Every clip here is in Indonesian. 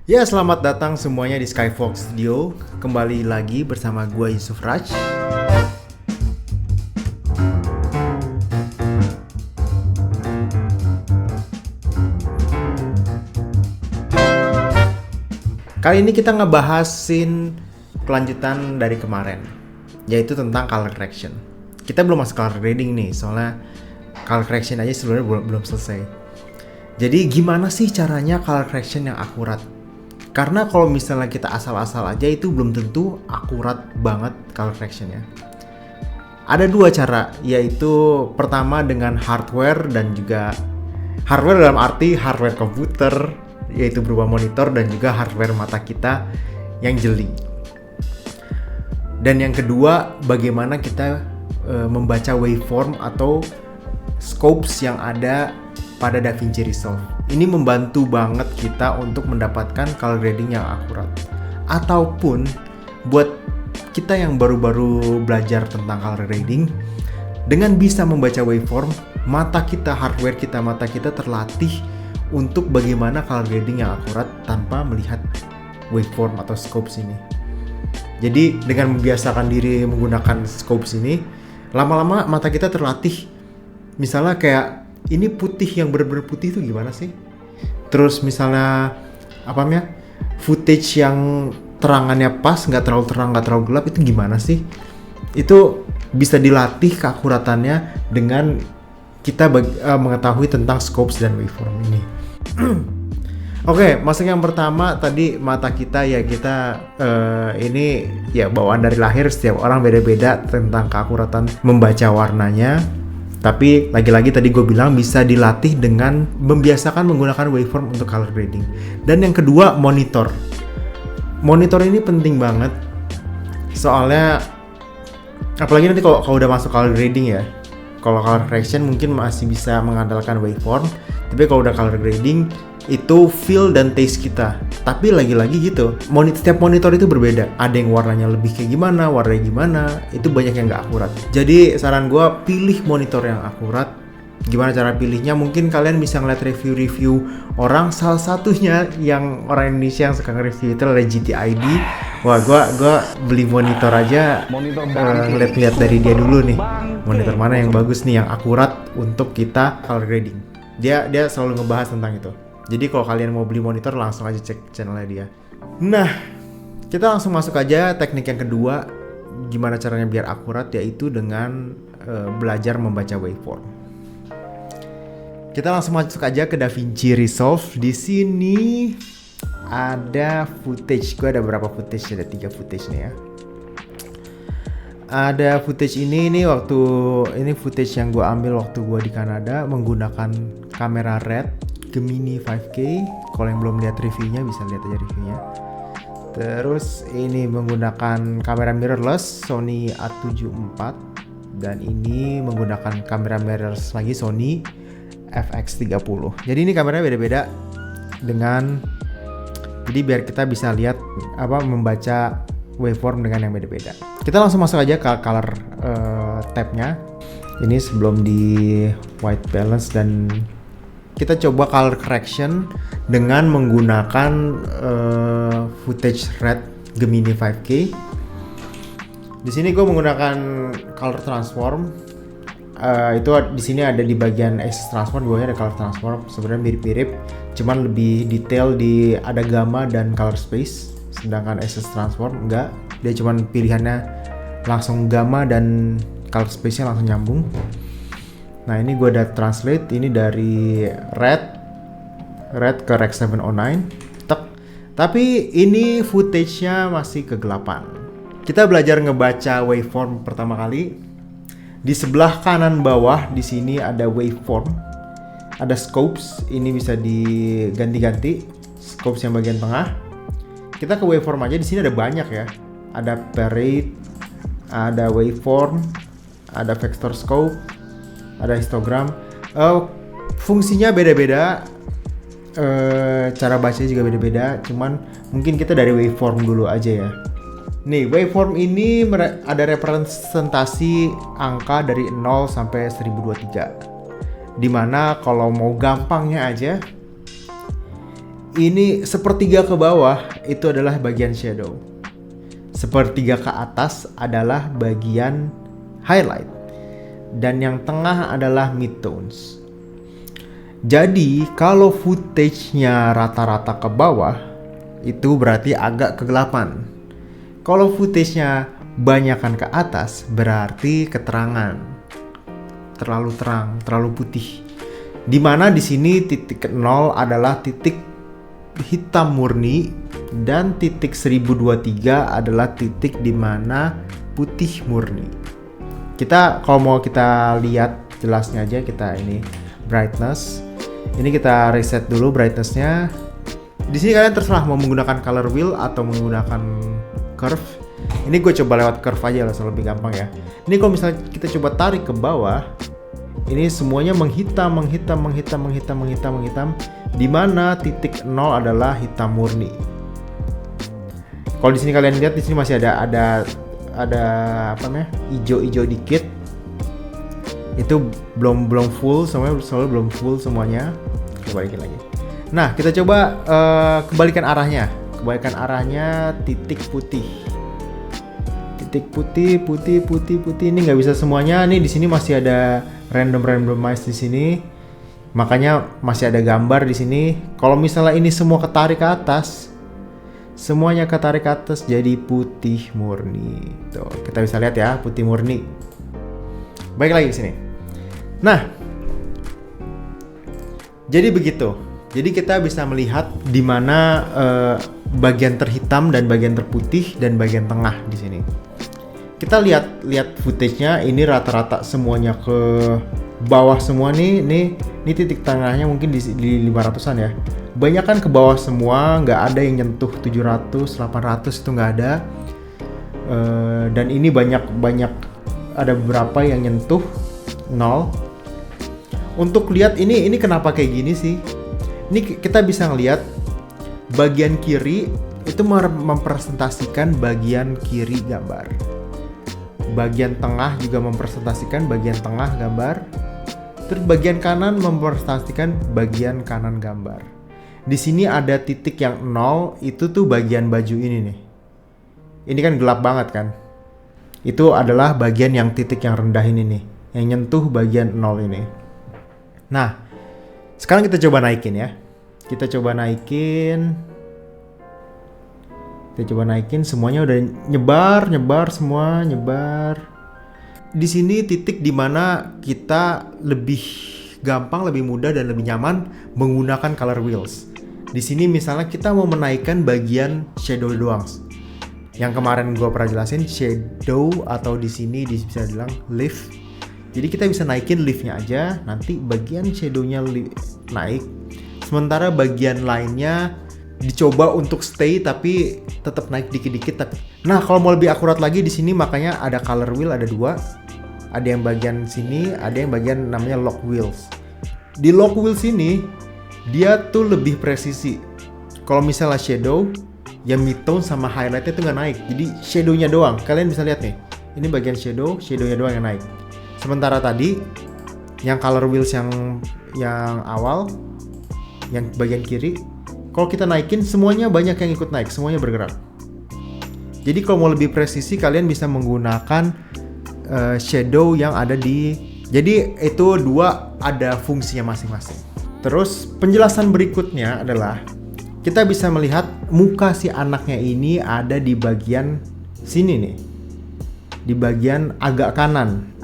Ya, selamat datang semuanya di Skyfox Studio. Kembali lagi bersama gue Yusuf Raj. Kali ini kita ngebahasin kelanjutan dari kemarin, yaitu tentang color correction. Kita belum masuk color grading nih, soalnya color correction aja sebenarnya belum selesai. Jadi gimana sih caranya color correction yang akurat? Karena kalau misalnya kita asal-asal aja itu belum tentu akurat banget color correctionnya. Ada dua cara, yaitu pertama dengan hardware dan juga hardware dalam arti hardware komputer, yaitu berupa monitor dan juga hardware mata kita yang jeli. Dan yang kedua, bagaimana kita membaca waveform atau scopes yang ada pada DaVinci Resolve. Ini membantu banget kita untuk mendapatkan color grading yang akurat. Ataupun buat kita yang baru-baru belajar tentang color grading, dengan bisa membaca waveform, mata kita terlatih untuk bagaimana color grading yang akurat tanpa melihat waveform atau scopes ini. Jadi dengan membiasakan diri menggunakan scopes ini, lama-lama mata kita terlatih. Misalnya kayak ini putih yang benar-benar putih itu gimana sih? Terus misalnya footage yang terangannya pas, nggak terlalu terang, nggak terlalu gelap, itu gimana sih? Itu bisa dilatih keakuratannya dengan kita mengetahui tentang scopes dan waveform ini. Oke, masuk yang pertama tadi mata kita ya ini ya bawaan dari lahir, setiap orang beda-beda tentang keakuratan membaca warnanya. Tapi lagi-lagi tadi gue bilang bisa dilatih dengan membiasakan menggunakan waveform untuk color grading. Dan yang kedua, monitor. Monitor ini penting banget. Soalnya apalagi nanti kalau udah masuk color grading ya. Kalau color correction mungkin masih bisa mengandalkan waveform, tapi kalau udah color grading itu feel dan taste kita. Tapi lagi-lagi gitu, setiap monitor itu berbeda. Ada yang warnanya lebih kayak gimana, warnanya gimana, itu banyak yang nggak akurat. Jadi saran gue, pilih monitor yang akurat. Gimana cara pilihnya? Mungkin kalian bisa ngeliat review-review orang. Salah satunya yang orang Indonesia yang suka nge-review itu adalah GTID. Wah, gue beli monitor aja ngeliat-ngeliat dari dia dulu nih. Monitor mana yang bagus nih, yang akurat untuk kita color grading. Dia selalu ngebahas tentang itu. Jadi kalau kalian mau beli monitor langsung aja cek channelnya dia. Nah, kita langsung masuk aja teknik yang kedua. Gimana caranya biar akurat, yaitu dengan belajar membaca waveform. Kita langsung masuk aja ke DaVinci Resolve. Di sini ada footage. Gue ada berapa footage? Ada 3 footage nih ya. Ada footage ini footage yang gue ambil waktu gue di Kanada menggunakan kamera Red Gemini 5K. Kalau yang belum lihat reviewnya bisa lihat aja reviewnya. Terus ini menggunakan kamera mirrorless Sony A7 IV, dan ini menggunakan kamera mirrorless lagi Sony FX30. Jadi ini kameranya beda-beda jadi biar kita bisa lihat membaca waveform dengan yang beda-beda. Kita langsung masuk aja ke color tab-nya. Ini sebelum di white balance, dan kita coba color correction dengan menggunakan footage red Gemini 5K. Di sini gue menggunakan color transform. Itu di sini ada di bagian access transform, di bawahnya ada color transform. Sebenarnya mirip-mirip, cuman lebih detail ada gamma dan color space. Sedangkan access transform enggak, dia cuman pilihannya langsung gamma dan color space-nya langsung nyambung. Nah, ini gue udah translate ini dari red ke Rec 709. Tapi ini footage-nya masih kegelapan. Kita belajar ngebaca waveform pertama kali. Di sebelah kanan bawah di sini ada waveform, ada scopes. Ini bisa diganti-ganti. Scopes yang bagian tengah. Kita ke waveform aja. Di sini ada banyak ya. Ada parade, ada waveform, ada vector scope, ada histogram. Fungsinya beda-beda, cara bacanya juga beda-beda. Cuman mungkin kita dari waveform dulu aja ya. Nih, waveform ini ada representasi angka dari 0 sampai 1023. Dimana kalau mau gampangnya aja, ini sepertiga ke bawah itu adalah bagian shadow. Sepertiga ke atas adalah bagian highlight. Dan yang tengah adalah midtones. Jadi kalau footage-nya rata-rata ke bawah, itu berarti agak kegelapan. Kalau footage-nya banyakan ke atas, berarti keterangan. Terlalu terang, terlalu putih. Dimana di sini titik 0 adalah titik hitam murni dan titik 1023 adalah titik dimana putih murni. Kita kalau mau kita lihat jelasnya aja, kita ini brightness. Ini kita reset dulu brightness-nya. Di sini kalian terserah mau menggunakan color wheel atau menggunakan curve. Ini gue coba lewat curve aja lah, lebih gampang ya. Ini kalau misalnya kita coba tarik ke bawah, ini semuanya menghitam, di mana titik 0 adalah hitam murni. Kalau di sini kalian lihat, di sini masih ada apa namanya, hijau-hijau dikit. Itu belum full, soalnya belum full semuanya. Kita balikin lagi. Nah, kita coba kebalikan arahnya. Kebalikan arahnya titik putih. Titik putih. Ini nggak bisa semuanya. Nih di sini masih ada randomize di sini. Makanya masih ada gambar di sini. Kalau misalnya ini semua ketarik ke atas, semuanya ketarik ke atas jadi putih murni. Tuh, kita bisa lihat ya, putih murni. Baik, lagi ke sini. Nah, jadi begitu. Jadi kita bisa melihat di mana bagian terhitam dan bagian terputih dan bagian tengah di sini. Kita lihat footage-nya, ini rata-rata semuanya ke bawah semua nih. Ini titik tengahnya mungkin di 500-an ya. Banyak kan ke bawah semua, nggak ada yang nyentuh 700, 800 itu nggak ada. Dan ini banyak ada beberapa yang nyentuh 0. Untuk lihat ini kenapa kayak gini sih? Ini kita bisa ngelihat bagian kiri itu mempresentasikan bagian kiri gambar. Bagian tengah juga mempresentasikan bagian tengah gambar. Terus bagian kanan mempresentasikan bagian kanan gambar. Di sini ada titik yang 0, itu tuh bagian baju ini nih. Ini kan gelap banget kan? Itu adalah bagian yang titik yang rendah ini nih, yang nyentuh bagian 0 ini. Nah, sekarang kita coba naikin ya. Kita coba naikin semuanya udah nyebar semua, Di sini titik dimana kita lebih gampang, lebih mudah dan lebih nyaman menggunakan color wheels. Di sini misalnya kita mau menaikkan bagian shadow doang. Yang kemarin gue pernah jelasin shadow, atau di sini bisa bilang lift. Jadi kita bisa naikin liftnya aja, nanti bagian shadownya naik. Sementara bagian lainnya dicoba untuk stay tapi tetap naik dikit-dikit. Nah, kalau mau lebih akurat lagi di sini makanya ada color wheel, ada 2. Ada yang bagian sini, ada yang bagian namanya lock wheels. Di lock wheels ini dia tuh lebih presisi. Kalau misalnya shadow, yang midtone sama highlightnya tuh nggak naik. Jadi shadownya doang. Kalian bisa lihat nih. Ini bagian shadownya doang yang naik. Sementara tadi yang color wheels yang awal, yang bagian kiri, kalau kita naikin semuanya banyak yang ikut naik, semuanya bergerak. Jadi kalau mau lebih presisi kalian bisa menggunakan shadow yang ada di. Jadi itu 2 ada fungsinya masing-masing. Terus penjelasan berikutnya adalah kita bisa melihat muka si anaknya ini ada di bagian sini nih. Di bagian agak kanan.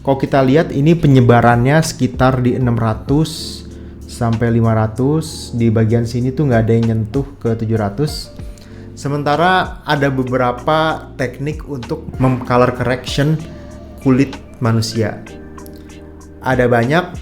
Kalau kita lihat ini penyebarannya sekitar di 600 sampai 500. Di bagian sini tuh nggak ada yang nyentuh ke 700. Sementara ada beberapa teknik untuk color correction kulit manusia. Ada banyak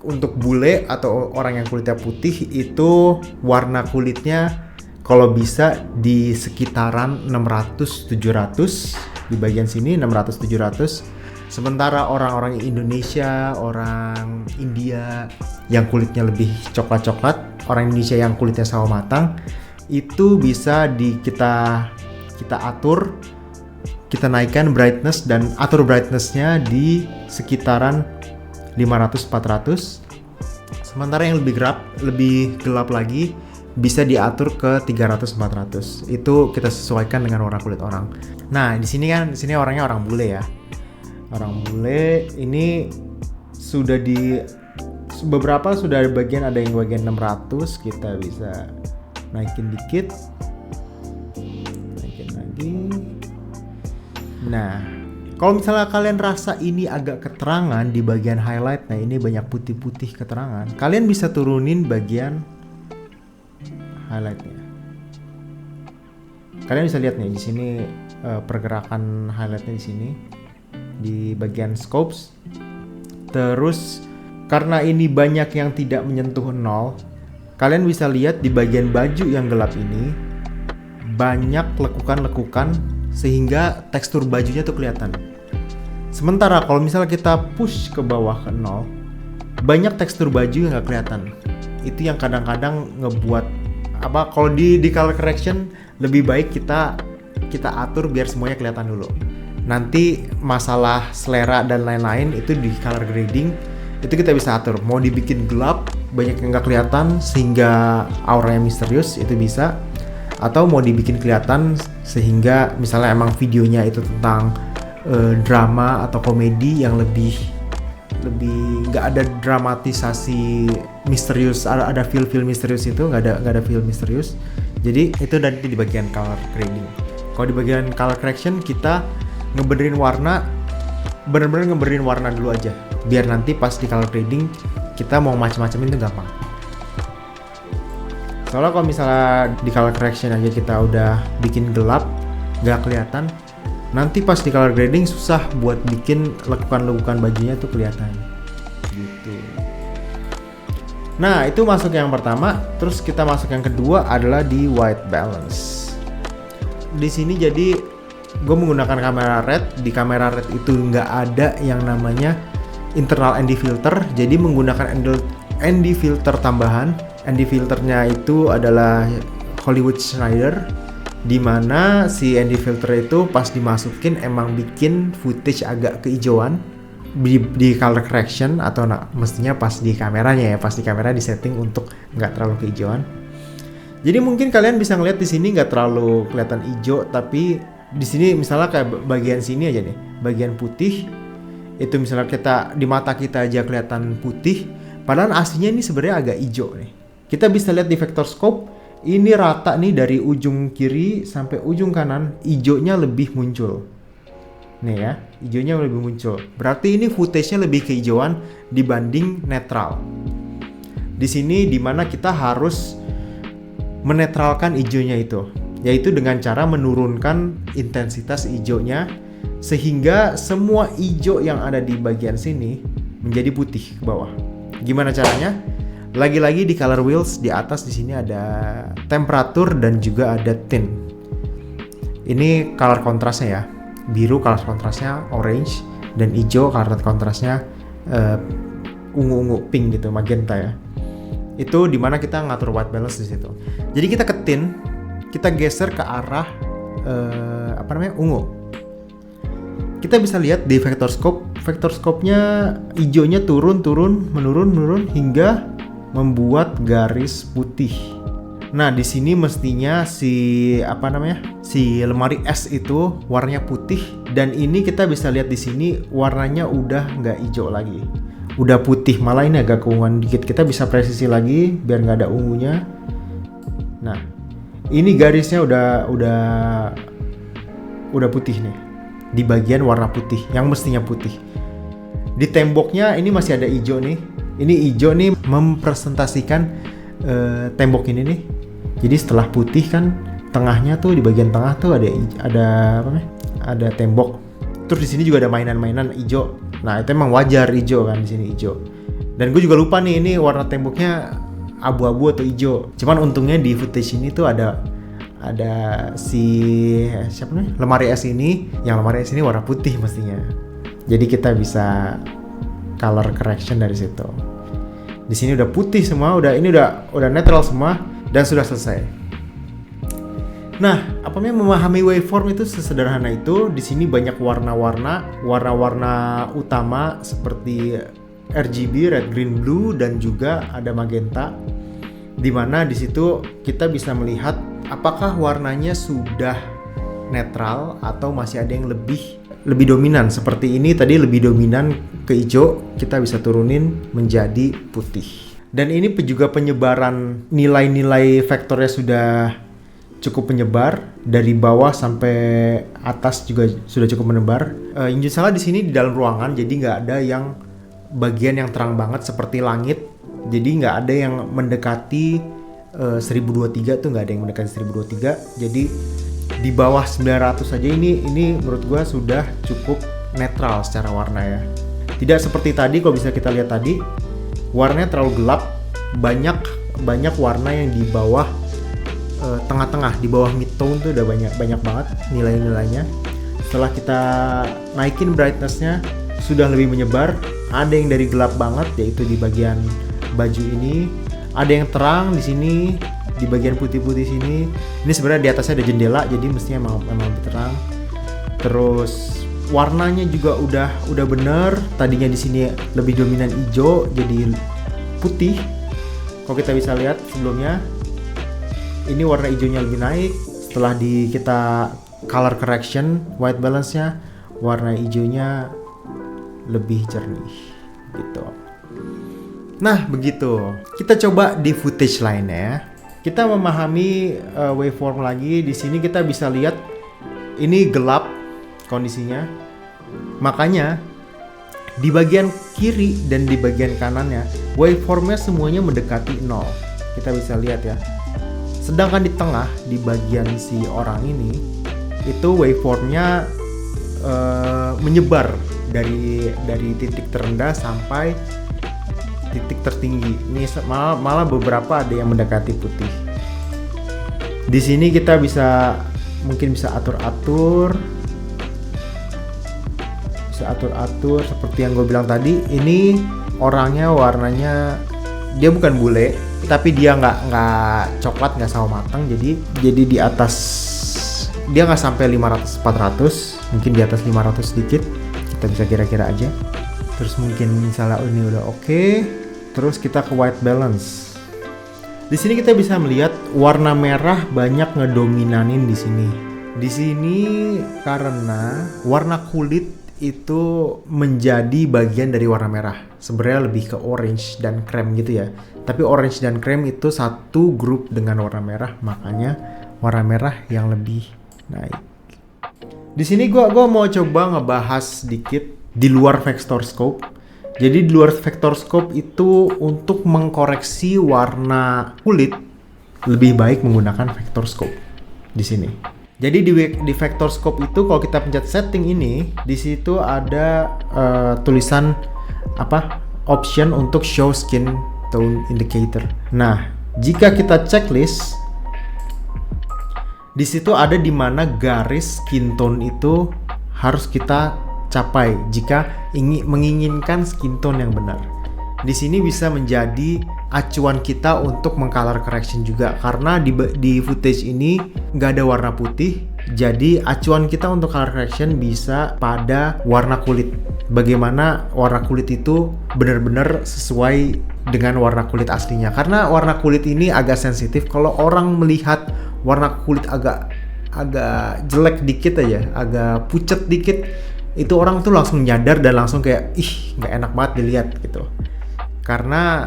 untuk bule atau orang yang kulitnya putih, itu warna kulitnya kalau bisa di sekitaran 600-700. Di bagian sini 600-700. Sementara orang-orang Indonesia, orang India yang kulitnya lebih coklat-coklat, orang Indonesia yang kulitnya sawo matang, itu bisa kita atur, kita naikkan brightness dan atur brightness-nya di sekitaran 500-400. Sementara yang lebih gelap lagi bisa diatur ke 300-400. Itu kita sesuaikan dengan warna kulit orang. Nah, di sini orangnya orang bule ya. Orang bule ini beberapa sudah ada yang bagian 600, kita bisa naikin dikit. Naikin lagi. Nah, kalau misalnya kalian rasa ini agak keterangan di bagian highlight, nah ini banyak putih-putih keterangan, kalian bisa turunin bagian highlightnya. Kalian bisa lihat nih di sini pergerakan highlightnya di sini di bagian scopes. Terus karena ini banyak yang tidak menyentuh 0, kalian bisa lihat di bagian baju yang gelap ini banyak lekukan-lekukan sehingga tekstur bajunya tuh kelihatan. Sementara kalau misalnya kita push ke bawah ke 0, banyak tekstur baju yang nggak kelihatan. Itu yang kadang-kadang ngebuat kalau di color correction lebih baik kita atur biar semuanya kelihatan dulu. Nanti masalah selera dan lain-lain itu di color grading itu kita bisa atur. Mau dibikin gelap, banyak yang nggak kelihatan sehingga auranya misterius, itu bisa. Atau mau dibikin kelihatan sehingga misalnya emang videonya itu tentang drama atau komedi yang lebih nggak ada dramatisasi misterius, ada feel misterius, itu nggak ada feel misterius. Jadi itu nanti di bagian color grading. Kalau di bagian color correction kita ngebenerin warna, bener-bener ngebenerin warna dulu aja, biar nanti pas di color grading kita mau macam-macamin itu gampang. Soalnya kalau misalnya di color correction aja kita udah bikin gelap, nggak kelihatan, nanti pas di color grading susah buat bikin lekukan-lekukan bajunya tuh kelihatan gitu. Nah, itu masuk yang pertama. Terus kita masuk yang kedua adalah di white balance. Di sini jadi gue menggunakan kamera red. Di kamera red itu nggak ada yang namanya internal ND filter, jadi menggunakan ND filter tambahan. ND filternya itu adalah Hollywood Schneider, di mana si ND filter itu pas dimasukin emang bikin footage agak kehijauan di color correction, atau mestinya pas di kameranya ya, pas di kamera di setting untuk nggak terlalu kehijauan. Jadi mungkin kalian bisa ngeliat di sini nggak terlalu kelihatan hijau, tapi di sini misalnya kayak bagian sini aja nih, bagian putih itu misalnya kita di mata kita aja kelihatan putih, padahal aslinya ini sebenarnya agak hijau nih. Kita bisa lihat di vector scope. Ini rata nih dari ujung kiri sampai ujung kanan, hijaunya lebih muncul. Nih ya, hijaunya lebih muncul. Berarti ini footage-nya lebih kehijauan dibanding netral. Di sini dimana kita harus menetralkan hijaunya itu, yaitu dengan cara menurunkan intensitas hijaunya sehingga semua hijau yang ada di bagian sini menjadi putih ke bawah. Gimana caranya? Lagi-lagi di color wheels di atas di sini ada temperatur dan juga ada tint. Ini color kontrasnya ya. Biru color kontrasnya orange, dan hijau color kontrasnya ungu-ungu pink gitu, magenta ya. Itu dimana kita ngatur white balance di situ. Jadi kita ke tint, kita geser ke arah ungu. Kita bisa lihat di vector scope-nya hijaunya menurun hingga membuat garis putih. Nah, di sini mestinya si lemari es itu warnanya putih, dan ini kita bisa lihat di sini warnanya udah nggak hijau lagi, udah putih, malah ini agak keunguan dikit. Kita bisa presisi lagi biar nggak ada ungunya. Nah, ini garisnya udah putih nih di bagian warna putih yang mestinya putih. Di temboknya ini masih ada hijau nih. Ini hijau nih mempresentasikan tembok ini nih. Jadi setelah putih kan tengahnya tuh, di bagian tengah tuh ada tembok. Terus di sini juga ada mainan-mainan hijau. Nah, itu emang wajar hijau kan, di sini hijau. Dan gue juga lupa nih ini warna temboknya abu-abu atau hijau. Cuman untungnya di footage ini tuh ada lemari es ini, yang lemari es ini warna putih mestinya. Jadi kita bisa color correction dari situ. Di sini udah putih semua, udah netral semua dan sudah selesai. Nah, memahami waveform itu sesederhana itu. Di sini banyak warna-warna utama seperti RGB, red, green, blue, dan juga ada magenta. Dimana di situ kita bisa melihat apakah warnanya sudah netral atau masih ada yang lebih dominan. Seperti ini tadi lebih dominan ke hijau, kita bisa turunin menjadi putih. Dan ini juga penyebaran nilai-nilai vektornya sudah cukup menyebar, dari bawah sampai atas juga sudah cukup menyebar. Yang salah di sini di dalam ruangan, jadi nggak ada yang bagian yang terang banget seperti langit. Jadi nggak ada yang mendekati 1023 tuh, nggak ada yang mendekati 1023. Jadi di bawah 900 saja ini menurut gua sudah cukup netral secara warna ya. Tidak seperti tadi, kalau bisa kita lihat tadi warnanya terlalu gelap, banyak warna yang di bawah tengah-tengah, di bawah mid tone tuh udah banyak banget nilai-nilainya. Setelah kita naikin brightness-nya sudah lebih menyebar. Ada yang dari gelap banget yaitu di bagian baju ini, ada yang terang di sini di bagian putih-putih sini. Ini sebenarnya di atasnya ada jendela jadi mestinya memang lebih terang. Terus warnanya juga udah bener. Tadinya di sini lebih dominan hijau jadi putih. Kalau kita bisa lihat sebelumnya ini warna hijaunya lebih naik. Setelah kita color correction, white balance-nya, warna hijaunya lebih jernih gitu. Nah begitu. Kita coba di footage lainnya ya. Kita memahami waveform lagi. Di sini kita bisa lihat ini gelap kondisinya. Makanya di bagian kiri dan di bagian kanannya waveformnya semuanya mendekati 0. Kita bisa lihat ya. Sedangkan di tengah, di bagian si orang ini, itu waveformnya menyebar dari titik terendah sampai titik tertinggi. Ini malah beberapa ada yang mendekati putih. Di sini kita mungkin bisa atur-atur seperti yang gue bilang tadi. Ini orangnya warnanya dia bukan bule, tapi dia nggak coklat, nggak sawo matang, jadi di atas, dia nggak sampai 500-400, mungkin di atas 500 sedikit, kita bisa kira-kira aja. Terus mungkin misalnya ini udah oke. Terus kita ke white balance. Di sini kita bisa melihat warna merah banyak ngedominanin di sini. Di sini karena warna kulit itu menjadi bagian dari warna merah. Sebenarnya lebih ke orange dan krem gitu ya. Tapi orange dan krem itu satu grup dengan warna merah, makanya warna merah yang lebih naik. Di sini gua mau coba ngebahas sedikit di luar vector scope. Jadi di luar vector scope itu untuk mengkoreksi warna kulit lebih baik menggunakan vector scope di sini. Jadi di vector scope itu kalau kita pencet setting ini, di situ ada tulisan option untuk show skin tone indicator. Nah, jika kita checklist, di situ ada di mana garis skin tone itu harus kita capai jika menginginkan skin tone yang benar. Di sini bisa menjadi acuan kita untuk mengcolor correction juga, karena di footage ini nggak ada warna putih, jadi acuan kita untuk color correction bisa pada warna kulit. Bagaimana warna kulit itu benar-benar sesuai dengan warna kulit aslinya, karena warna kulit ini agak sensitif. Kalau orang melihat warna kulit agak jelek dikit aja, agak pucet dikit, itu orang tuh langsung nyadar dan langsung kayak nggak enak banget dilihat gitu. Karena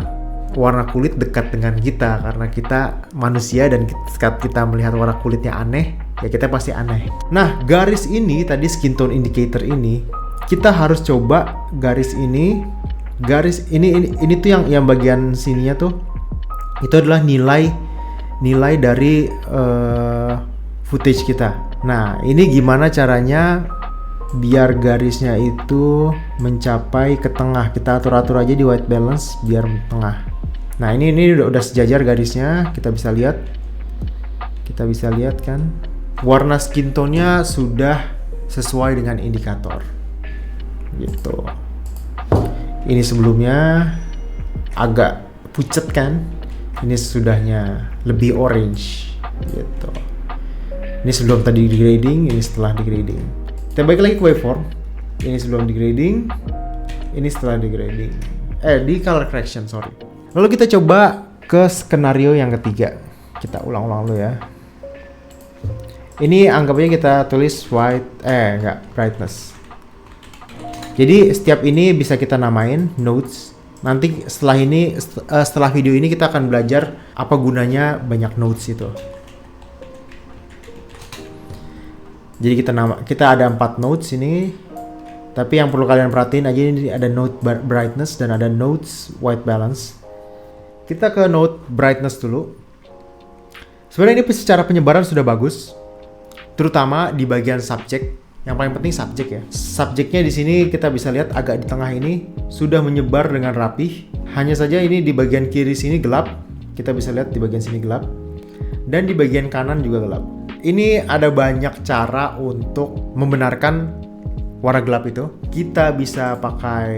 warna kulit dekat dengan kita, karena kita manusia dan saat kita melihat warna kulitnya aneh, ya kita pasti aneh. Nah, garis ini tadi skin tone indicator ini, kita harus coba garis ini tuh yang bagian sininya tuh, itu adalah nilai dari footage kita. Nah, ini gimana caranya biar garisnya itu mencapai ke tengah? Kita atur aja di white balance biar tengah. Nah, ini udah sejajar garisnya. Kita bisa lihat kan, warna skin tone-nya sudah sesuai dengan indikator gitu. Ini sebelumnya agak pucet kan, ini sudahnya lebih orange gitu. Ini sebelum tadi degrading, ini setelah degrading. Kita balik lagi ke waveform. Ini sebelum degrading, ini setelah degrading. di color correction, sorry. Lalu kita coba ke skenario yang ketiga. Kita ulang-ulang dulu ya. Ini anggapnya kita tulis brightness. Jadi setiap ini bisa kita namain nodes. Nanti setelah video ini kita akan belajar apa gunanya banyak nodes itu. Jadi kita ada 4 nodes ini. Tapi yang perlu kalian perhatiin aja, ini ada node brightness dan ada nodes white balance. Kita ke node brightness dulu. Sebenarnya ini secara penyebaran sudah bagus, terutama di bagian subjek. Yang paling penting subjek ya. Subjeknya di sini kita bisa lihat agak di tengah ini sudah menyebar dengan rapih. Hanya saja ini di bagian kiri sini gelap. Kita bisa lihat di bagian sini gelap. Dan di bagian kanan juga gelap. Ini ada banyak cara untuk membenarkan warna gelap itu. Kita bisa pakai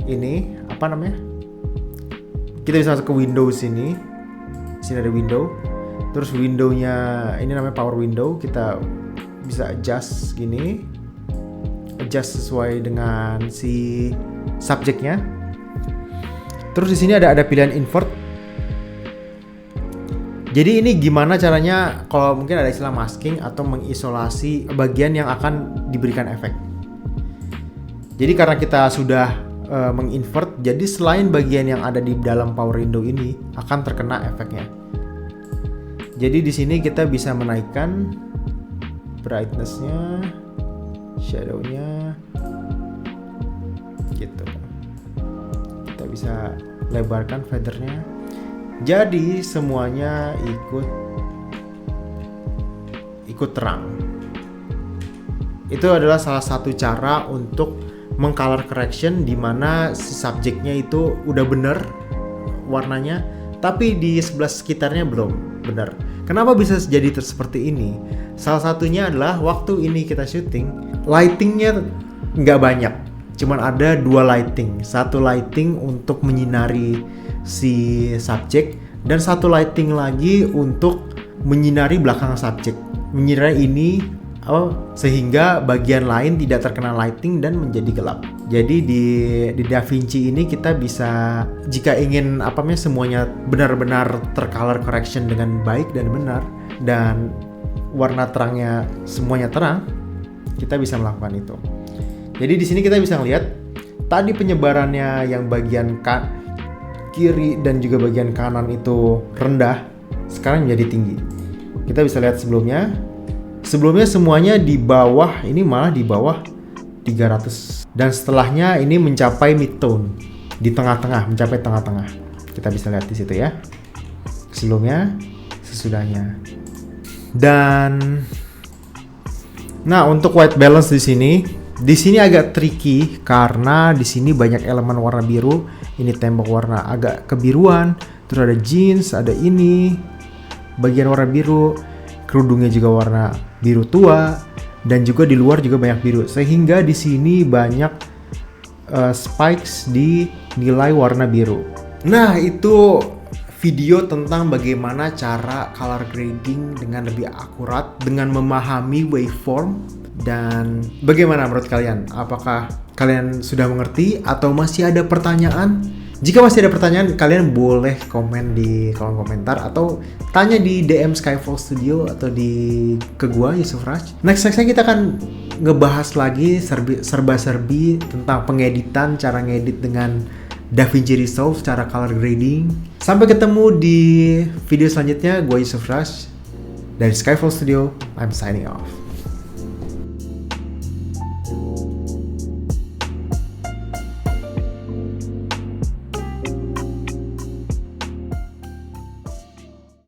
ini, apa namanya? Kita bisa masuk ke window sini. Sini ada window. Terus windownya ini namanya power window. Kita bisa adjust gini. Adjust sesuai dengan si subjeknya. Terus di sini ada pilihan invert. Jadi ini gimana caranya kalau mungkin ada istilah masking atau mengisolasi bagian yang akan diberikan efek. Jadi karena kita sudah menginvert, jadi selain bagian yang ada di dalam power window ini akan terkena efeknya. Jadi di sini kita bisa menaikkan brightness-nya, shadow-nya, gitu. Kita bisa lebarkan feather-nya. Jadi semuanya ikut terang. Itu adalah salah satu cara untuk mengcolor correction di mana si subjeknya itu udah bener warnanya, tapi di sebelah sekitarnya belum bener. Kenapa bisa jadi seperti ini? Salah satunya adalah waktu ini kita syuting, lightingnya nggak banyak. Cuman ada 2 lighting. Satu lighting untuk menyinari si subjek dan satu lighting lagi untuk menyinari belakang subjek. Menyinari ini sehingga bagian lain tidak terkena lighting dan menjadi gelap. Jadi di DaVinci ini kita bisa, jika ingin semuanya benar-benar tercolor correction dengan baik dan benar dan warna terangnya semuanya terang, kita bisa melakukan itu. Jadi di sini kita bisa lihat tadi penyebarannya yang bagian kiri dan juga bagian kanan itu rendah, sekarang menjadi tinggi. Kita bisa lihat sebelumnya semuanya di bawah, ini malah di bawah 300. Dan setelahnya ini mencapai midtone, di tengah-tengah, mencapai tengah-tengah. Kita bisa lihat di situ ya. Sebelumnya, sesudahnya. Dan nah, untuk white balance di sini agak tricky karena di sini banyak elemen warna biru. Ini tembok warna agak kebiruan, terus ada jeans, ada ini bagian warna biru, kerudungnya juga warna biru tua, dan juga di luar juga banyak biru. Sehingga di sini banyak spikes di nilai warna biru. Nah, itu video tentang bagaimana cara color grading dengan lebih akurat dengan memahami waveform. Dan bagaimana menurut kalian? Apakah kalian sudah mengerti atau masih ada pertanyaan? Jika masih ada pertanyaan, kalian boleh komen di kolom komentar atau tanya di DM Skyfall Studio atau ke gua Yusuf Raj. Nextnya kita akan ngebahas lagi serba-serbi tentang pengeditan, cara ngedit dengan DaVinci Resolve, cara color grading. Sampai ketemu di video selanjutnya. Gua Yusuf Raj dari Skyfall Studio. I'm signing off.